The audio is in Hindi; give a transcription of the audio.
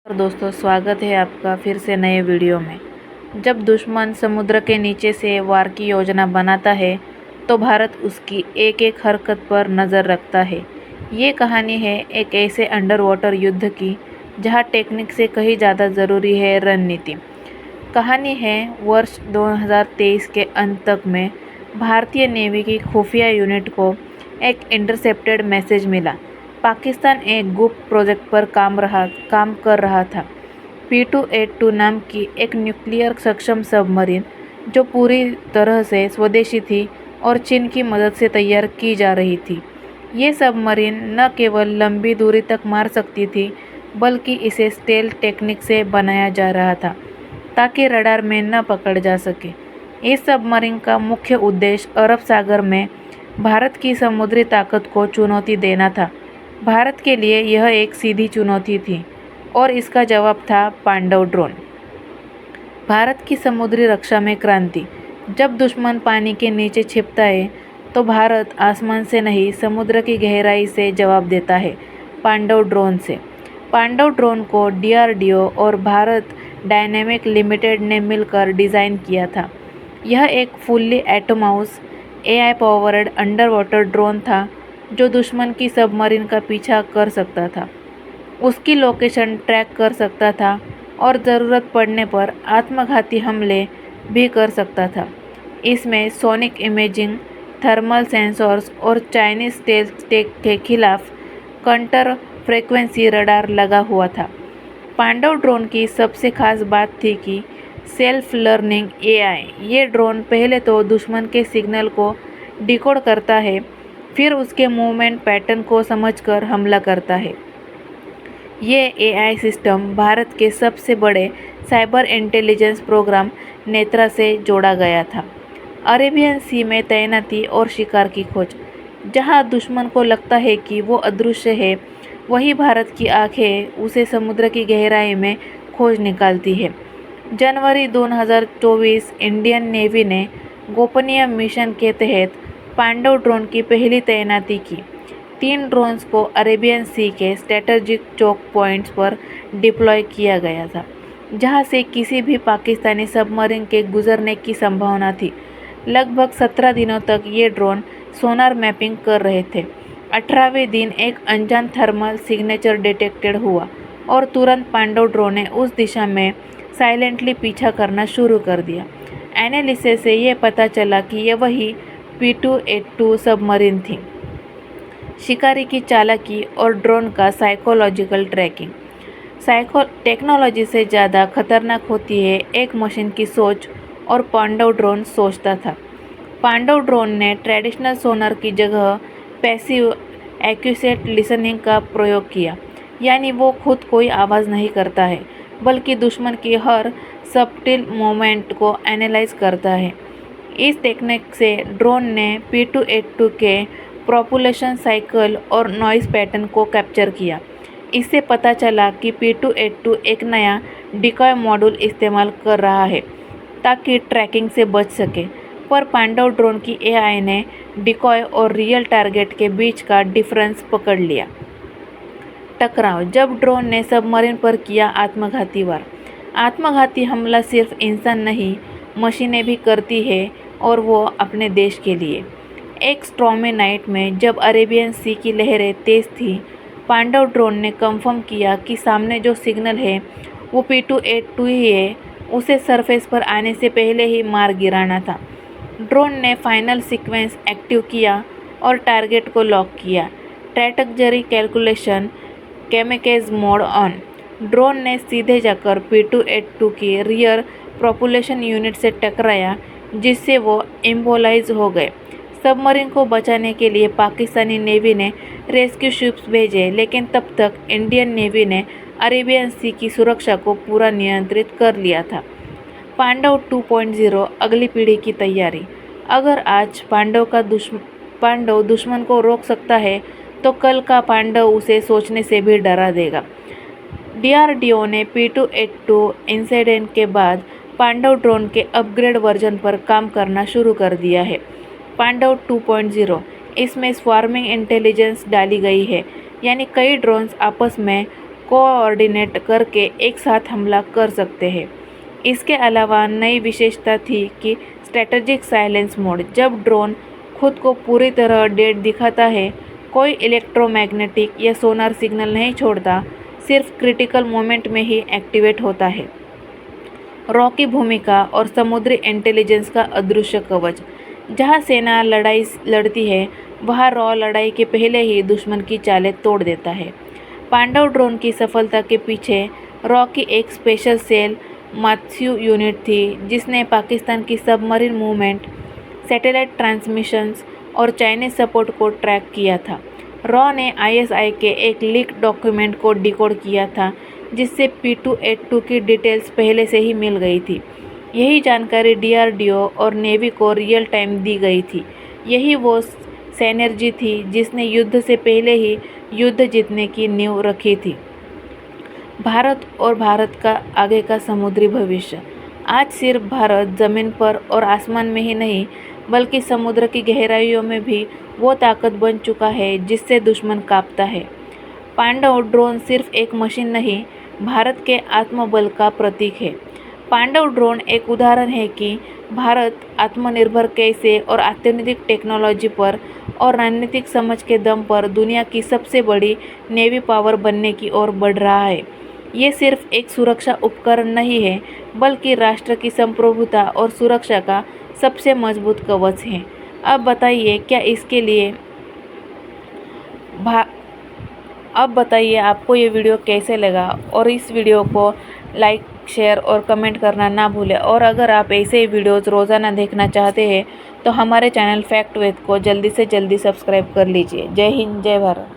और दोस्तों, स्वागत है आपका फिर से नए वीडियो में। जब दुश्मन समुद्र के नीचे से वार की योजना बनाता है तो भारत उसकी एक एक हरकत पर नज़र रखता है। ये कहानी है एक ऐसे अंडर वाटर युद्ध की जहां टेक्निक से कहीं ज़्यादा ज़रूरी है रणनीति। कहानी है वर्ष 2023 के अंत तक में भारतीय नेवी की खुफिया यूनिट को एक इंटरसेप्टेड मैसेज मिला। पाकिस्तान एक गुप्त प्रोजेक्ट पर काम कर रहा था। P282 नाम की एक न्यूक्लियर सक्षम सबमरीन जो पूरी तरह से स्वदेशी थी और चीन की मदद से तैयार की जा रही थी। ये सबमरीन न केवल लंबी दूरी तक मार सकती थी बल्कि इसे स्टेल्थ टेक्निक से बनाया जा रहा था ताकि रडार में न पकड़ जा सके। इस सबमरीन का मुख्य उद्देश्य अरब सागर में भारत की समुद्री ताकत को चुनौती देना था। भारत के लिए यह एक सीधी चुनौती थी और इसका जवाब था पांडव ड्रोन। भारत की समुद्री रक्षा में क्रांति। जब दुश्मन पानी के नीचे छिपता है तो भारत आसमान से नहीं, समुद्र की गहराई से जवाब देता है, पांडव ड्रोन से। पांडव ड्रोन को DRDO और भारत डायनेमिक लिमिटेड ने मिलकर डिज़ाइन किया था। यह एक fully autonomous AI powered underwater drone था जो दुश्मन की सबमरीन का पीछा कर सकता था, उसकी लोकेशन ट्रैक कर सकता था और ज़रूरत पड़ने पर आत्मघाती हमले भी कर सकता था। इसमें सोनिक इमेजिंग, थर्मल सेंसर्स और चाइनीज स्टेल्थ टेक के खिलाफ कंटर फ्रीक्वेंसी रडार लगा हुआ था। पांडव ड्रोन की सबसे खास बात थी कि सेल्फ लर्निंग AI। ये ड्रोन पहले तो दुश्मन के सिग्नल को डिकोड करता है, फिर उसके मूवमेंट पैटर्न को समझकर हमला करता है। ये AI सिस्टम भारत के सबसे बड़े साइबर इंटेलिजेंस प्रोग्राम नेत्रा से जोड़ा गया था। अरेबियन सी में तैनाती और शिकार की खोज। जहां दुश्मन को लगता है कि वो अदृश्य है, वहीं भारत की आंखें उसे समुद्र की गहराई में खोज निकालती है। जनवरी 2024 इंडियन नेवी ने गोपनीय मिशन के तहत पांडव ड्रोन की पहली तैनाती की। 3 ड्रोन्स को अरेबियन सी के स्ट्रेटेजिक चोक पॉइंट्स पर डिप्लॉय किया गया था, जहां से किसी भी पाकिस्तानी सबमरीन के गुजरने की संभावना थी। लगभग 17 दिनों तक ये ड्रोन सोनार मैपिंग कर रहे थे। 18वें दिन एक अनजान थर्मल सिग्नेचर डिटेक्टेड हुआ और तुरंत पांडव ड्रोन ने उस दिशा में साइलेंटली पीछा करना शुरू कर दिया। एनालिसिस से ये पता चला कि यह वही P282 सबमरीन थी। शिकारी की चालाकी और ड्रोन का साइकोलॉजिकल ट्रैकिंग। टेक्नोलॉजी से ज़्यादा खतरनाक होती है एक मशीन की सोच, और पांडव ड्रोन सोचता था। पांडव ड्रोन ने ट्रेडिशनल सोनार की जगह पैसिव एक्यूसेट लिसनिंग का प्रयोग किया, यानी वो खुद कोई आवाज़ नहीं करता है बल्कि दुश्मन की हर सबटिल मोमेंट को एनालाइज करता है। इस टेक्निक से ड्रोन ने P282 के प्रोपुलेशन साइकिल और नॉइज़ पैटर्न को कैप्चर किया। इससे पता चला कि P282 एक नया डिकॉय मॉड्यूल इस्तेमाल कर रहा है ताकि ट्रैकिंग से बच सके, पर पांडव ड्रोन की AI ने डिकॉय और रियल टारगेट के बीच का डिफरेंस पकड़ लिया। टकराव। जब ड्रोन ने सबमरीन पर किया आत्मघाती वार। आत्मघाती हमला सिर्फ इंसान नहीं, मशीनें भी करती है, और वो अपने देश के लिए। एक स्ट्रॉमी नाइट में जब अरेबियन सी की लहरें तेज़ थी, पांडव ड्रोन ने कंफर्म किया कि सामने जो सिग्नल है वो P282 ही है। उसे सरफेस पर आने से पहले ही मार गिराना था। ड्रोन ने फाइनल सीक्वेंस एक्टिव किया और टारगेट को लॉक किया। Trajectory calculation, kamikaze mode on. Drone ने सीधे जाकर P282 की रियर प्रोपुलेशन यूनिट से टकराया, जिससे वो इम्बोलाइज हो गए। सबमरीन को बचाने के लिए पाकिस्तानी नेवी ने रेस्क्यू शिप्स भेजे, लेकिन तब तक इंडियन नेवी ने अरेबियन सी की सुरक्षा को पूरा नियंत्रित कर लिया था। पांडव 2.0 अगली पीढ़ी की तैयारी। अगर आज पांडव दुश्मन को रोक सकता है तो कल का पांडव उसे सोचने से भी डरा देगा। DRDO ने P282 इंसिडेंट के बाद पांडव ड्रोन के अपग्रेड वर्जन पर काम करना शुरू कर दिया है। पांडव 2.0, इसमें स्वार्मिंग इंटेलिजेंस डाली गई है, यानी कई ड्रोन्स आपस में कोऑर्डिनेट करके एक साथ हमला कर सकते हैं। इसके अलावा नई विशेषता थी कि स्ट्रैटेजिक साइलेंस मोड। जब ड्रोन खुद को पूरी तरह डेड दिखाता है, कोई इलेक्ट्रोमैग्नेटिक या सोनार सिग्नल नहीं छोड़ता, सिर्फ क्रिटिकल मोमेंट में ही एक्टिवेट होता है। रॉ की भूमिका और समुद्री इंटेलिजेंस का अदृश्य कवच। जहां सेना लड़ाई लड़ती है, वहां रॉ लड़ाई के पहले ही दुश्मन की चालें तोड़ देता है। पांडव ड्रोन की सफलता के पीछे रॉ की एक स्पेशल सेल मात्स्यू यूनिट थी, जिसने पाकिस्तान की सबमरीन मूवमेंट, सैटेलाइट ट्रांसमिशंस और चाइनीज सपोर्ट को ट्रैक किया था। रॉ ने आईएसआई के एक लीक डॉक्यूमेंट को डिकोड किया था, जिससे P282 की डिटेल्स पहले से ही मिल गई थी। यही जानकारी DRDO और नेवी को रियल टाइम दी गई थी। यही वो सैनर्जी थी जिसने युद्ध से पहले ही युद्ध जीतने की नींव रखी थी। भारत और भारत का आगे का समुद्री भविष्य। आज सिर्फ भारत ज़मीन पर और आसमान में ही नहीं, बल्कि समुद्र की गहराइयों में भी वो ताकत बन चुका है जिससे दुश्मन कांपता है। पांडव ड्रोन सिर्फ एक मशीन नहीं, भारत के आत्मबल का प्रतीक है। पांडव ड्रोन एक उदाहरण है कि भारत आत्मनिर्भर कैसे और अत्याधुनिक टेक्नोलॉजी पर और रणनीतिक समझ के दम पर दुनिया की सबसे बड़ी नेवी पावर बनने की ओर बढ़ रहा है। ये सिर्फ एक सुरक्षा उपकरण नहीं है, बल्कि राष्ट्र की संप्रभुता और सुरक्षा का सबसे मजबूत कवच है। अब बताइए क्या इसके लिए अब बताइए आपको ये वीडियो कैसे लगा, और इस वीडियो को लाइक, शेयर और कमेंट करना ना भूलें। और अगर आप ऐसे ही वीडियोज़ रोज़ाना देखना चाहते हैं तो हमारे चैनल फैक्ट विद को जल्दी से जल्दी सब्सक्राइब कर लीजिए। जय हिंद, जय भारत।